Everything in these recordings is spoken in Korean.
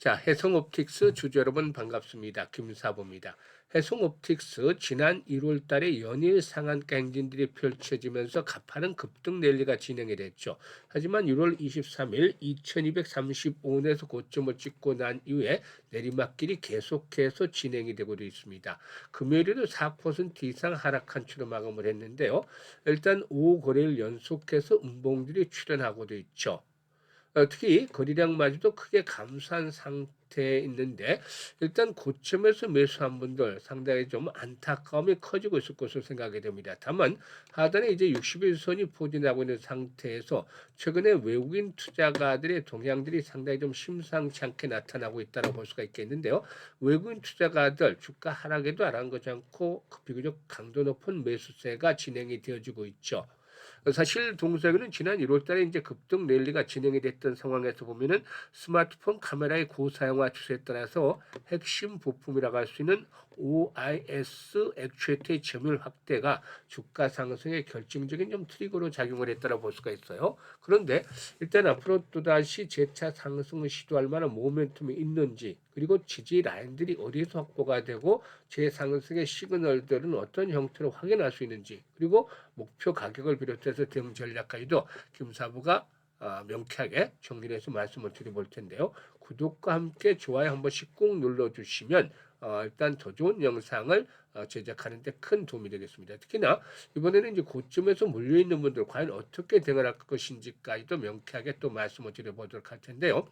자, 해성옵틱스 주주 여러분 반갑습니다. 김사부입니다. 해성옵틱스 지난 1월 달에 연일 상한가 행진들이 펼쳐지면서 가파른 급등 랠리가 진행이 됐죠. 하지만 1월 23일 2235원에서 고점을 찍고 난 이후에 내리막길이 계속해서 진행이 되고 있습니다. 금요일에도 4% 이상 하락한 채로 마감을 했는데요. 일단 5거래일 연속해서 음봉들이 출현하고도 있죠. 특히 거래량마저도 크게 감소한 상태에 있는데 일단 고점에서 매수한 분들 상당히 좀 안타까움이 커지고 있을 것으로 생각이 됩니다. 다만 하단에 이제 60일선이 포진하고 있는 상태에서 최근에 외국인 투자가들의 동향들이 상당히 좀 심상치 않게 나타나고 있다고 볼 수가 있겠는데요. 외국인 투자가들 주가 하락에도 아랑거지 않고 비교적 강도 높은 매수세가 진행이 되어지고 있죠. 사실 동사에는 지난 1월 달에 이제 급등 랠리가 진행이 됐던 상황에서 보면은 스마트폰 카메라의 고사용화 추세에 따라서 핵심 부품이라고 할 수 있는 OIS 액추에이터의 점유율 확대가 주가 상승의 결정적인 좀 트리거로 작용을 했다고 볼 수가 있어요. 그런데 일단 앞으로 또다시 재차 상승을 시도할 만한 모멘텀이 있는지, 그리고 지지 라인들이 어디서 확보가 되고 재상승의 시그널들은 어떤 형태로 확인할 수 있는지, 그리고 목표 가격을 비롯해서 대응 전략까지도 김사부가 명쾌하게 정리를 해서 말씀을 드려볼 텐데요. 구독과 함께 좋아요 한 번씩 꾹 눌러주시면 일단 더 좋은 영상을 제작하는 데 큰 도움이 되겠습니다. 특히나 이번에는 이제 고점에서 몰려있는 분들 과연 어떻게 대응을 할 것인지까지도 명쾌하게 또 말씀을 드려보도록 할 텐데요.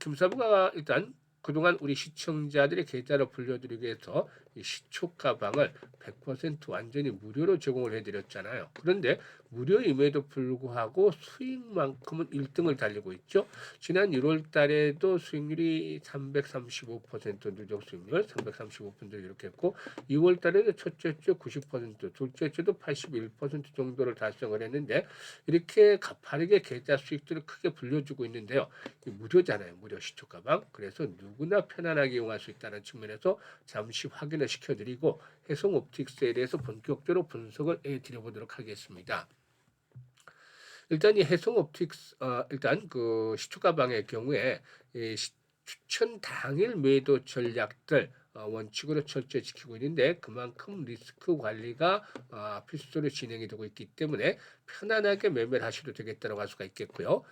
김사부가 일단 그동안 우리 시청자들의 계좌로 불려드리기 위해서 이 시초 가방을 100% 완전히 무료로 제공을 해드렸잖아요. 그런데 무료임에도 불구하고 수익만큼은 1등을 달리고 있죠. 지난 1월 달에도 수익률이 335% 누적 수익률 335% 이렇게 했고 2월 달에도 첫째 주 90%, 둘째 주도 81% 정도를 달성을 했는데 이렇게 가파르게 계좌 수익들을 크게 불려주고 있는데요. 무료잖아요. 무료 시초 가방. 그래서 누구나 편안하게 이용할 수 있다는 측면에서 잠시 확인을 시켜드리고 해성 옵틱스에 대해서 본격적으로 분석을 해드려보도록 하겠습니다. 일단 이 해성 옵틱스 일단 그 시초 가방의 경우에 추천 당일 매도 전략들 원칙으로 철저히 지키고 있는데 그만큼 리스크 관리가 필수로 진행이 되고 있기 때문에 편안하게 매매를 하셔도 되겠다고 할 수가 있겠고요.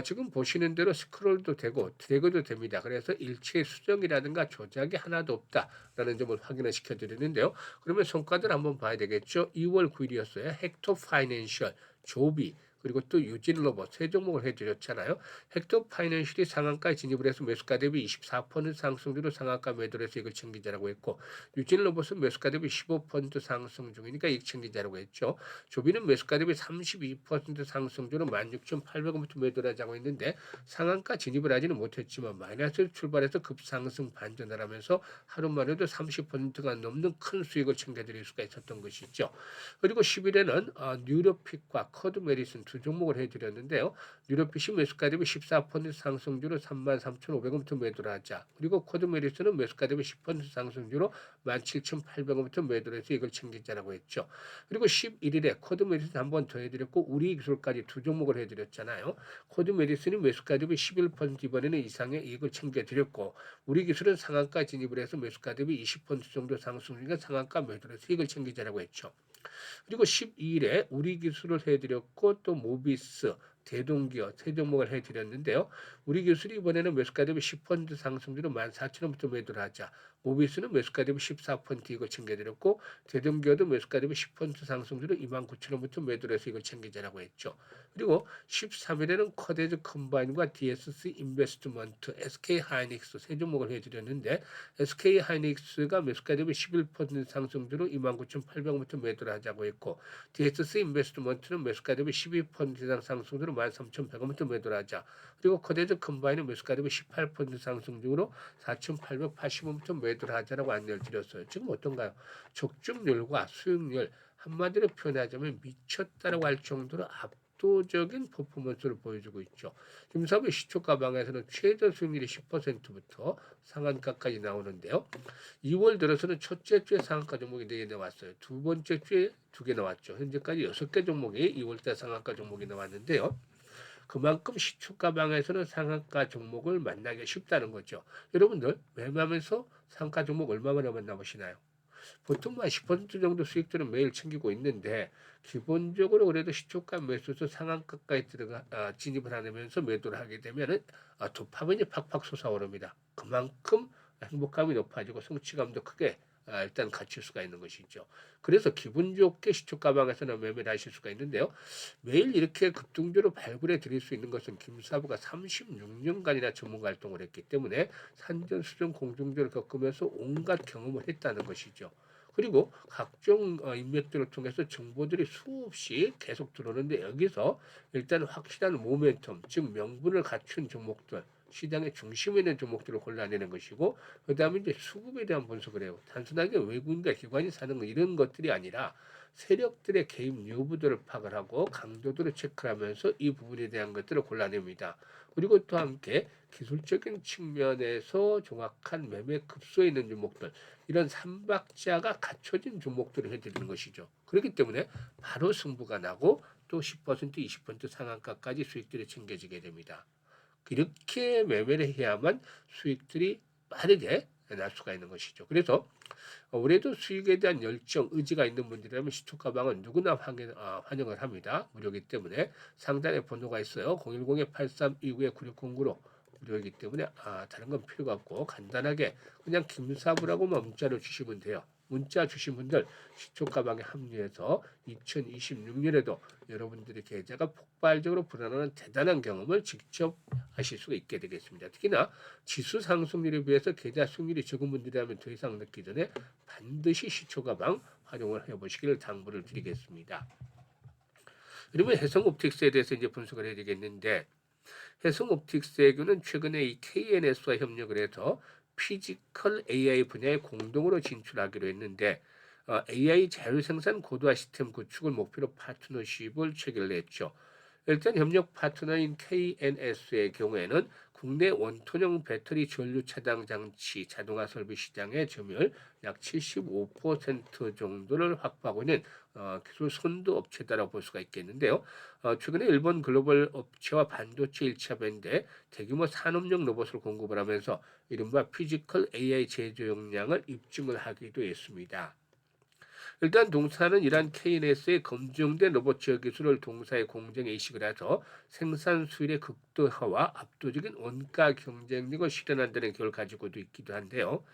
지금 보시는 대로 스크롤도 되고 드래그도 됩니다. 그래서 일체 수정이라든가 조작이 하나도 없다라는 점을 확인을 시켜드리는데요. 그러면 성과들 한번 봐야 되겠죠. 2월 9일이었어요. 헥토 파이낸셜, 조비, 그리고 또 유진로봇 세 종목을 해드렸잖아요. 헥토 파이낸셜이 상한가에 진입을 해서 매수가 대비 24% 상승률로 상한가 매도를 해서 이걸 챙기자라고 했고, 유진로봇은 매수가 대비 15% 상승 중이니까 이익 챙기자라고 했죠. 조비는 매수가 대비 32% 상승률로 16,800원부터 매도를 하자고 했는데 상한가 진입을 하지는 못했지만 마이너스를 출발해서 급상승 반전을 하면서 하루 만에도 30%가 넘는 큰 수익을 챙겨드릴 수가 있었던 것이죠. 그리고 10일에는 뉴로픽과 커드 메디슨 두 종목을 해드렸는데요. 뉴로핏이 매수가 대비 14% 상승주로 33,500원부터 매도를 하자. 그리고 코드 메디슨은 매수가 대비 10% 상승주로 17,800원부터 매도를 해서 이걸 챙기자라고 했죠. 그리고 11일에 코드 메디슨 한 번 더 해드렸고 우리 기술까지 두 종목을 해드렸잖아요. 코드 메디슨이 매수가 대비 11% 이번에는 이상의 이익을 챙겨드렸고 우리 기술은 상한가 진입을 해서 매수가 대비 20% 정도 상승 중이니까 상한가 매도를 해서 이익을 챙기자라고 했죠. 그리고 12일에 우리 기술을 해드렸고 또 모비스, 대동기업 세 종목을 해드렸는데요. 우리 기술이 이번에는 매수가 대비 10% 상승률로 14,000원부터 매도를 하자. 모비스는 매수가 대비 14% 이거 챙겨드렸고 대동기업도 매수가 대비 10% 상승률로 29,000원부터 매도를 해서 이걸 챙기자라고 했죠. 그리고 13일에는 커데즈 컴바인과 DSC 인베스트먼트, SK 하이닉스 세 종목을 해드렸는데 SK 하이닉스가 매수가 대비 11% 상승률로 29,800원부터 매도를 하자고 했고 DSC 인베스트먼트는 매수가 대비 12% 이상 상승률로 13,100원부터 매도를 하자. 그리고 커데즈 컴바인은 매수가 대비 18% 상승률로 4,880원부터 매도를 하자라고 안내를 드렸어요. 지금 어떤가요? 적중률과 수익률 한마디로 표현하자면 미쳤다라고 할 정도로 압도적인 퍼포먼스를 보여주고 있죠. 김사부 시초 가방에서는 최저 수익률이 10%부터 상한가까지 나오는데요. 2월 들어서는 첫째 주에 상한가 종목이 4개 나왔어요. 두 번째 주에 2개 나왔죠. 현재까지 6개 종목이 2월달 상한가 종목이 나왔는데요. 그만큼 시초가 방에서는 상한가 종목을 만나기 쉽다는 거죠. 여러분들 매매하면서 상한가 종목 얼마만에 만나보시나요? 보통 한 10% 정도 수익들은 매일 챙기고 있는데 기본적으로 그래도 시초가 매수해서 상한가까지 진입을 하면서 매도를 하게 되면은 도파민이 팍팍 솟아오릅니다. 그만큼 행복감이 높아지고 성취감도 크게 일단 갖출 수가 있는 것이죠. 그래서 기분 좋게 시초가 방에서는 매매를 하실 수가 있는데요. 매일 이렇게 급등주로 발굴해 드릴 수 있는 것은 김사부가 36년간이나 전문가 활동을 했기 때문에 산전수전 공중전을 겪으면서 온갖 경험을 했다는 것이죠. 그리고 각종 인맥들을 통해서 정보들이 수없이 계속 들어오는데 여기서 일단 확실한 모멘텀, 즉 명분을 갖춘 종목들, 시장의 중심에 있는 종목들을 골라내는 것이고, 그 다음에 이제 수급에 대한 분석을 해요. 단순하게 외국인과 기관이 사는 거 이런 것들이 아니라 세력들의 개입 여부들을 파악을 하고 강도들을 체크하면서 이 부분에 대한 것들을 골라냅니다. 그리고 또 함께 기술적인 측면에서 정확한 매매 급소에 있는 종목들, 이런 삼박자가 갖춰진 종목들을 해드리는 것이죠. 그렇기 때문에 바로 승부가 나고 또 10%, 20% 상한가까지 수익들이 챙겨지게 됩니다. 이렇게 매매를 해야만 수익들이 빠르게 날 수가 있는 것이죠. 그래서 올해도 수익에 대한 열정, 의지가 있는 분들이라면 시초가방은 누구나 환영을 합니다. 무료이기 때문에 상단에 번호가 있어요. 010-8329-9609로 무료이기 때문에 다른 건 필요가 없고 간단하게 그냥 김사부라고만 문자를 주시면 돼요. 문자 주신 분들 시초가방에 합류해서 2026년에도 여러분들의 계좌가 폭발적으로 불어나는 대단한 경험을 직접 하실 수가 있게 되겠습니다. 특히나 지수 상승률에 비해서 계좌 수익률이 적은 분들이라면 더 이상 늦기 전에 반드시 시초가방 활용을 해보시기를 당부를 드리겠습니다. 그러면 해성옵틱스에 대해서 이제 분석을 해야 되겠는데 해성옵틱스의 경우는 최근에 이 KNS와 협력을 해서 피지컬 AI 분야에 공동으로 진출하기로 했는데 AI 자율생산 고도화 시스템 구축을 목표로 파트너십을 체결했죠. 일단 협력 파트너인 KNS의 경우에는 국내 원톤형 배터리 전류 차단 장치 자동화 설비 시장의 점유율 약 75% 정도를 확보하고 있는 기술 선도 업체다라고 볼 수가 있겠는데요. 최근에 일본 글로벌 업체와 반도체 1차 밴드에 대규모 산업용 로봇을 공급을 하면서 이른바 피지컬 AI 제조 역량을 입증을 하기도 했습니다. 일단 동사는 이러한 KNS의 검증된 로봇 제어 기술을 동사의 공정에 이식을 해서 생산 수율의 극도화와 압도적인 원가 경쟁력을 실현한다는 결을 가지고도 있기도 한데요.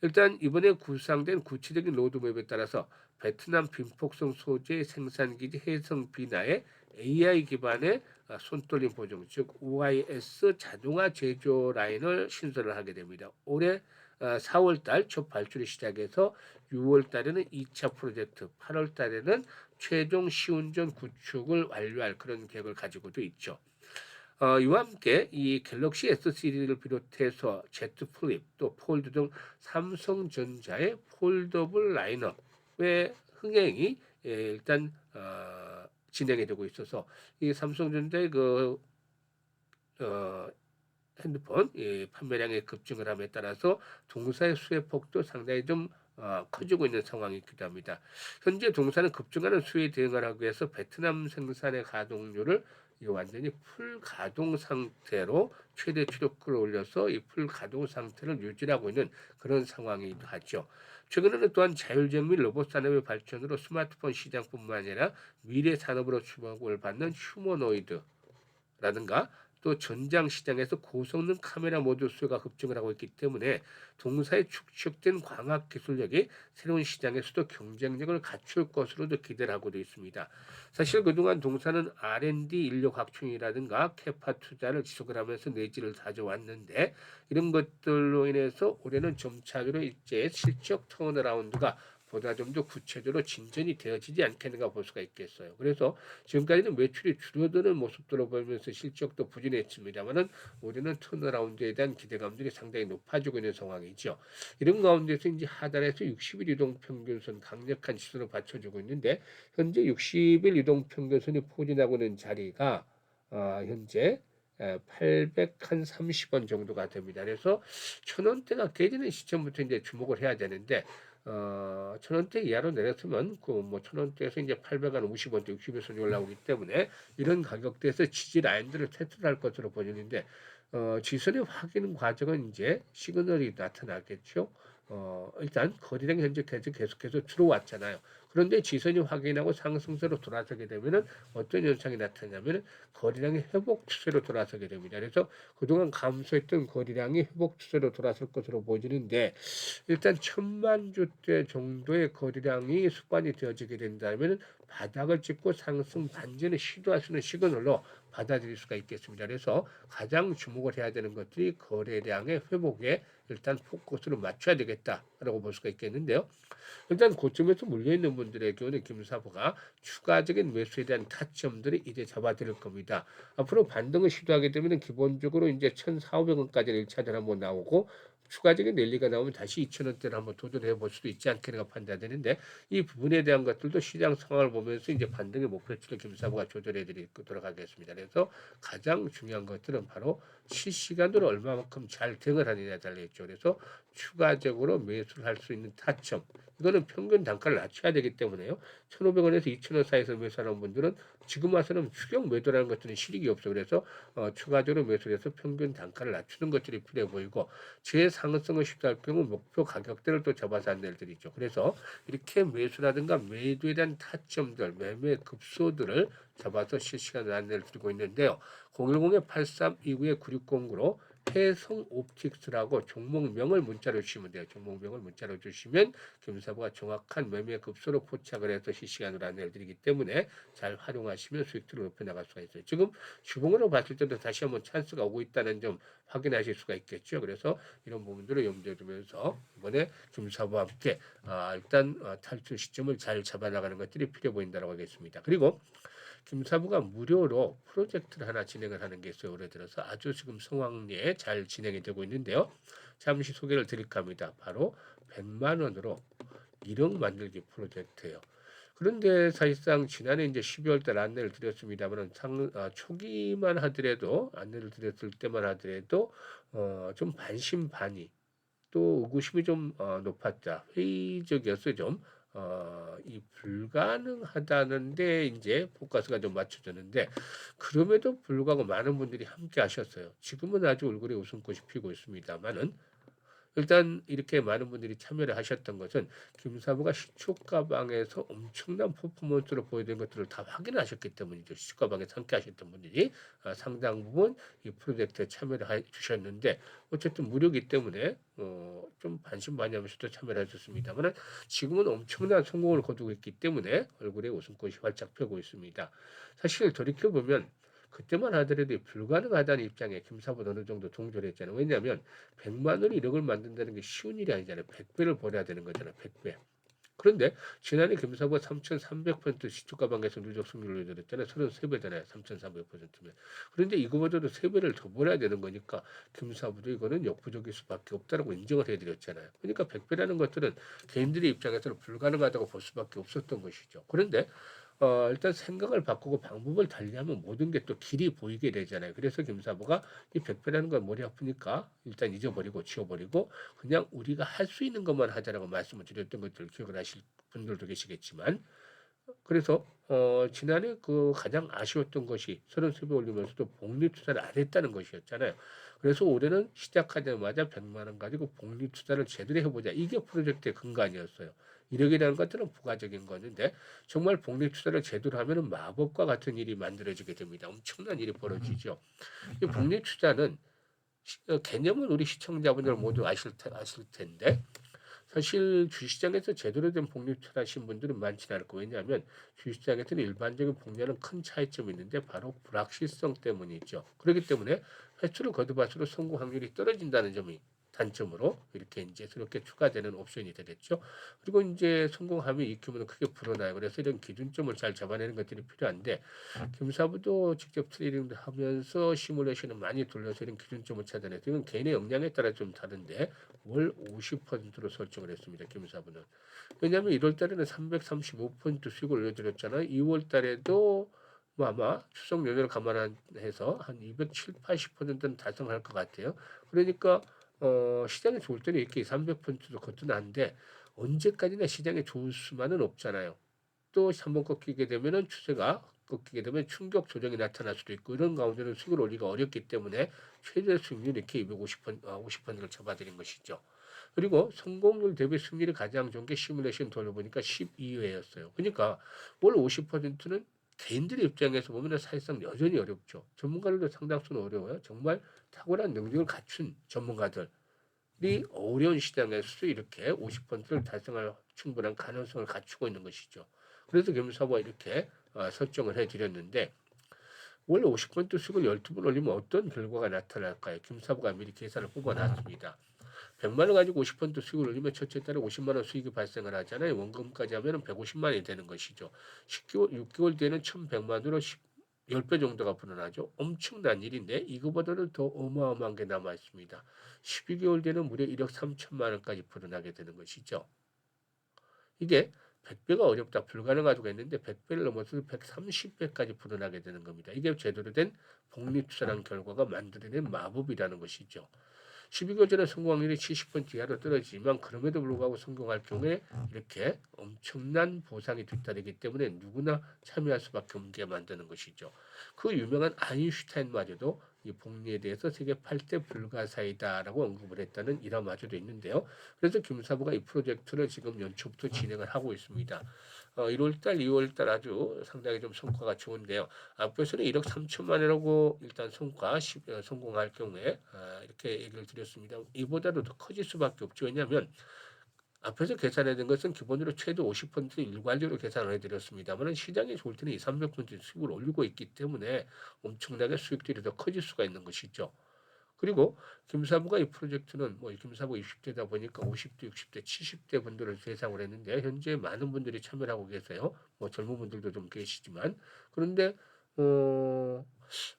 일단 이번에 구상된 구체적인 로드맵에 따라서 베트남 빈폭성 소재 생산기지 해성 비나의 AI 기반의 손떨림 보정, 즉 OIS 자동화 제조 라인을 신설을 하게 됩니다. 올해 4월 달 첫 발주를 시작해서 6월 달에는 2차 프로젝트, 8월 달에는 최종 시운전 구축을 완료할 그런 계획을 가지고도 있죠. 이와 함께 이 갤럭시 S 시리즈를 비롯해서 Z 플립 또 폴드 등 삼성전자의 폴더블 라인업의 흥행이 일단 진행이 되고 있어서 이 삼성전자의 어, 핸드폰 판매량의 급증을 함에 따라서 동사의 수혜 폭도 상당히 좀 커지고 있는 상황이기도 합니다. 현재 동사는 급증하는 수혜에 대응을 하기 위해서 베트남 생산의 가동률을 완전히 풀 가동 상태로 최대 출력을 올려서 이 풀 가동 상태를 유지하고 있는 그런 상황이기도 하죠. 최근에는 또한 자율주행 및 로봇 산업의 발전으로 스마트폰 시장뿐만 아니라 미래 산업으로 주목을 받는 휴머노이드라든가 또 전장 시장에서 고성능 카메라 모듈 수요가 급증을 하고 있기 때문에 동사의 축적된 광학 기술력이 새로운 시장에서도 경쟁력을 갖출 것으로도 기대를 하고도 있습니다. 사실 그동안 동사는 R&D 인력 확충이라든가 캐파 투자를 지속을 하면서 내지를 다져왔는데 이런 것들로 인해서 올해는 점차적으로 이제 실적 턴어라운드가 보다 좀 더 구체적으로 진전이 되어지지 않겠는가 볼 수가 있겠어요. 그래서 지금까지는 매출이 줄어드는 모습들을 보이면서 실적도 부진했습니다만은 올해는 턴어라운드에 대한 기대감들이 상당히 높아지고 있는 상황이죠. 이런 가운데서 이제 하단에서 60일 이동 평균선 강력한 지수를 받쳐주고 있는데 현재 60일 이동 평균선이 포진하고 있는 자리가 현재 830원 정도가 됩니다. 그래서 1,000원대가 깨지는 시점부터 이제 주목을 해야 되는데 천원대 이하로 내렸으면 그 뭐 천원대에서 이제 850원대 60에서 올라오기 때문에 이런 가격대에서 지지 라인들을 테스트를 할 것으로 보이는데 지선의 확인 과정은 이제 시그널이 나타나겠죠. 일단 거래량이 현재 계속해서 들어왔잖아요. 그런데 지선이 확인하고 상승세로 돌아서게 되면은 어떤 현상이 나타나냐면은 거래량이 회복 추세로 돌아서게 됩니다. 그래서 그동안 감소했던 거래량이 회복 추세로 돌아설 것으로 보이는데 일단 1,000만 주대 정도의 거래량이 수반이 되어지게 된다면 바닥을 찍고 상승 반전을 시도할 수 있는 시그널로 받아들일 수가 있겠습니다. 그래서 가장 주목을 해야 되는 것들이 거래량의 회복에 일단 포커스를 맞춰야 되겠다라고 볼 수가 있겠는데요. 일단 고점에서 물려있는 분들의 경우는 김사부가 추가적인 매수에 대한 타점들이 이제 잡아드릴 겁니다. 앞으로 반등을 시도하게 되면 기본적으로 이제 1,400원까지는 1차전 한번 나오고 추가적인 랠리가 나오면 다시 2,000원대를 한번 도전해 볼 수도 있지 않겠는가 판단되는데 이 부분에 대한 것들도 시장 상황을 보면서 이제 반등의 목표치를 김사부가 조절해 드리도록 하겠습니다. 그래서 가장 중요한 것들은 바로 실시간으로 얼마만큼 잘 대응을 하느냐에 달려있죠. 그래서 추가적으로 매수를 할 수 있는 타점 이거는 평균 단가를 낮춰야 되기 때문에요. 1,500원에서 2,000원 사이에서 매수하는 분들은 지금 와서는 추격 매도라는 것들은 실익이 없어요. 그래서 추가적으로 매수를 해서 평균 단가를 낮추는 것들이 필요해 보이고 재상승을 시도할 경우 목표 가격대를 또 잡아서 안내를 드리죠. 그래서 이렇게 매수라든가 매도에 대한 타점들, 매매 급소들을 잡아서 실시간 안내를 드리고 있는데요. 010-8329-9609로 해성 옵틱스라고 종목명을 문자로 주시면 돼요. 종목명을 문자로 주시면 김사부가 정확한 매매 급소로 포착을 해서 실시간으로 안내를 드리기 때문에 잘 활용하시면 수익들을 높여 나갈 수가 있어요. 지금 주봉으로 봤을 때도 다시 한번 찬스가 오고 있다는 점 확인하실 수가 있겠죠. 그래서 이런 부분들을 염두에 두면서 이번에 김사부와 함께 일단 탈출 시점을 잘 잡아나가는 것들이 필요해 보인다고 하겠습니다. 그리고 김사부가 무료로 프로젝트를 하나 진행을 하는 게 있어요. 올해 들어서 아주 지금 성황리에 잘 진행이 되고 있는데요. 잠시 소개를 드릴까 합니다. 바로 100만 원으로 1억 만들기 프로젝트예요. 그런데 사실상 지난해 이제 12월 달 안내를 드렸습니다만 초기만 하더라도 안내를 드렸을 때만 하더라도 좀 반신반의 또 의구심이 좀 높았다. 회의적이었어요. 좀. 이 불가능하다는데 이제 포커스가 좀 맞춰졌는데 그럼에도 불구하고 많은 분들이 함께 하셨어요. 지금은 아주 얼굴에 웃음꽃이 피고 있습니다만은 일단 이렇게 많은 분들이 참여를 하셨던 것은 김사부가 시초가방에서 엄청난 퍼포먼스를 보여준 것들을 다 확인하셨기 때문이죠. 시초가방에서 함께 하셨던 분들이 상당 부분 이 프로젝트에 참여를 해 주셨는데 어쨌든 무료이기 때문에 좀 반신반의하면서도 참여를 해줬습니다만 지금은 엄청난 성공을 거두고 있기 때문에 얼굴에 웃음꽃이 활짝 펴고 있습니다. 사실 돌이켜보면 그때만 하더라도 불가능하다는 입장에 김사부는 어느 정도 동조를 했잖아요. 왜냐하면 100만 원이 1억을 만든다는 게 쉬운 일이 아니잖아요. 100배를 벌어야 되는 거잖아요. 100배. 그런데 지난해 김사부가 3,300% 시초가방에서 누적 승률을 내렸잖아요. 33배잖아요. 3,300%면. 그런데 이거보다도 3배를 더 벌어야 되는 거니까 김사부도 이거는 역부족일 수밖에 없다라고 인정을 해드렸잖아요. 그러니까 100배라는 것들은 개인들의 입장에서는 불가능하다고 볼 수밖에 없었던 것이죠. 그런데 일단 생각을 바꾸고 방법을 달리하면 모든 게 또 길이 보이게 되잖아요. 그래서 김사부가 이 100배라는 건 머리 아프니까 일단 잊어버리고 지워버리고 그냥 우리가 할 수 있는 것만 하자라고 말씀을 드렸던 것들 기억을 하실 분들도 계시겠지만 그래서 지난해 그 가장 아쉬웠던 것이 33배 올리면서도 복리 투자를 안 했다는 것이었잖아요. 그래서 올해는 시작하자마자 100만 원 가지고 복리 투자를 제대로 해보자. 이게 프로젝트의 근간이었어요. 이력이라는 것들은 부가적인 거는데 정말 복리 투자를 제대로 하면은 마법과 같은 일이 만들어지게 됩니다. 엄청난 일이 벌어지죠. 이 복리 투자는 개념은 우리 시청자분들 모두 아실 텐데 사실 주식시장에서 제대로 된 복리 투자하신 분들은 많지는 않을 거예요. 왜냐하면 주식시장에서는 일반적인 복리와는 큰 차이점이 있는데 바로 불확실성 때문이죠. 그렇기 때문에 회수를 거듭할수록 성공 확률이 떨어진다는 점이 단점으로 이렇게 이제 새롭게 추가되는 옵션이 되겠죠. 그리고 이제 성공하면 익히면 크게 불어나요. 그래서 이런 기준점을 잘 잡아내는 것들이 필요한데 김사부도 직접 트레이딩도 하면서 시뮬레이션을 많이 돌려서 이런 기준점을 찾아내서 이건 개인의 역량에 따라 좀 다른데 월 50%로 설정을 했습니다. 김사부는. 왜냐하면 1월 달에는 335% 수익을 올려드렸잖아요. 2월 달에도 뭐 아마 추석 연휴를 감안해서 한 270, 80%는 달성할 것 같아요. 그러니까 시장이 좋을 때는 이렇게 300%도 거뜬한데 언제까지나 시장에 좋을 수만은 없잖아요. 또 한번 꺾이게 되면은 추세가 꺾이게 되면 충격 조정이 나타날 수도 있고 이런 가운데는 수익을 올리기가 어렵기 때문에 최대 수익률 이렇게 50%를 잡아드린 것이죠. 그리고 성공률 대비 승률이 가장 좋은 게 시뮬레이션 돌려보니까 12회였어요. 그러니까 월 50%는 개인들의 입장에서 보면 사실상 여전히 어렵죠. 전문가들도 상당수는 어려워요. 정말 탁월한 능력을 갖춘 전문가들이 어려운 시장에서 이렇게 50%를 달성할 충분한 가능성을 갖추고 있는 것이죠. 그래서 겸사와 이렇게 설정을 해드렸는데 원래 50% 수익을 12번 올리면 어떤 결과가 나타날까요? 김사부가 미리 계산을 뽑아놨습니다. 100만 원 가지고 50% 수익을 올리면 첫째 달에 50만 원 수익이 발생을 하잖아요. 원금까지 하면 150만 원이 되는 것이죠. 10개월, 6개월 뒤에는 1,100만 원으로 10배 정도가 불어나죠. 엄청난 일인데 이거보다는 더 어마어마한 게 남아 있습니다. 12개월 뒤에는 무려 1억 3천만 원까지 불어나게 되는 것이죠. 이게 100배가 어렵다, 불가능하다고 했는데 100배를 넘어서 130배까지 불어나게 되는 겁니다. 이게 제대로 된 복리투자라는 결과가 만들어낸 마법이라는 것이죠. 12개월 전에 성공 확률이 70% 이하로 떨어지지만 그럼에도 불구하고 성공할 경우에 이렇게 엄청난 보상이 뒤따르기 때문에 누구나 참여할 수밖에 없게 만드는 것이죠. 그 유명한 아인슈타인마저도 이 복리에 대해서 세계 8대 불가사이다라고 언급을 했다는 일화마저도 있는데요. 그래서 김사부가 이 프로젝트를 지금 연초부터 진행을 하고 있습니다. 1월달, 2월달 아주 상당히 좀 성과가 좋은데요. 앞에서는 1억 3천만 원이라고 일단 성공할 경우에 이렇게 얘기를 드렸습니다. 이보다도 더 커질 수밖에 없죠. 왜냐하면 앞에서 계산해 둔 것은 기본으로 최대 50% 일괄적으로 계산을 해드렸습니다만 시장이 좋을 때는 2, 300% 수익을 올리고 있기 때문에 엄청나게 수익들이 더 커질 수가 있는 것이죠. 그리고 김사부가 이 프로젝트는 뭐 김사부 60대다 보니까 50대, 60대, 70대 분들을 대상으로 했는데 현재 많은 분들이 참여를 하고 계세요. 뭐 젊은 분들도 좀 계시지만 그런데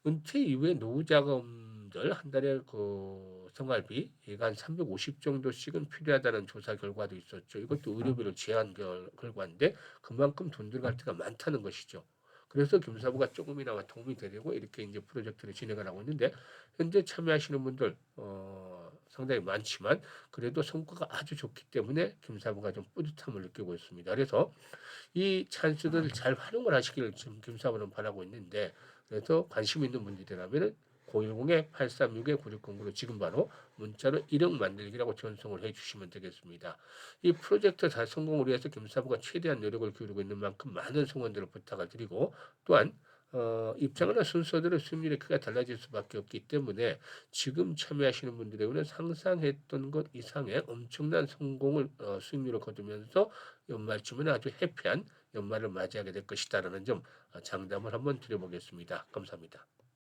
은퇴 이후에 노후자금들 한 달에 그 생활비 얘가 한 350 정도씩은 필요하다는 조사 결과도 있었죠. 이것도 의료비를 제한 결과인데 그만큼 돈 들어갈 때가 많다는 것이죠. 그래서 김사부가 조금이나마 도움이 되려고 이렇게 이제 프로젝트를 진행을 하고 있는데 현재 참여하시는 분들 상당히 많지만 그래도 성과가 아주 좋기 때문에 김사부가 좀 뿌듯함을 느끼고 있습니다. 그래서 이 찬스들을 잘 활용을 하시기를 지금 김사부는 바라고 있는데 그래서 관심 있는 분들이라면 010-836-9609로 지금 바로 문자로 1억 만들기라고 전송을 해주시면 되겠습니다. 이 프로젝트 잘 성공을 위해서 김사부가 최대한 노력을 기울이고 있는 만큼 많은 성원들을 부탁을 드리고 또한 입장이나 순서대로 수익률이 크게 달라질 수밖에 없기 때문에 지금 참여하시는 분들에게는 상상했던 것 이상의 엄청난 성공을 수익률을 거두면서 연말쯤에는 아주 해피한 연말을 맞이하게 될 것이다라는 점 장담을 한번 드려보겠습니다. 감사합니다.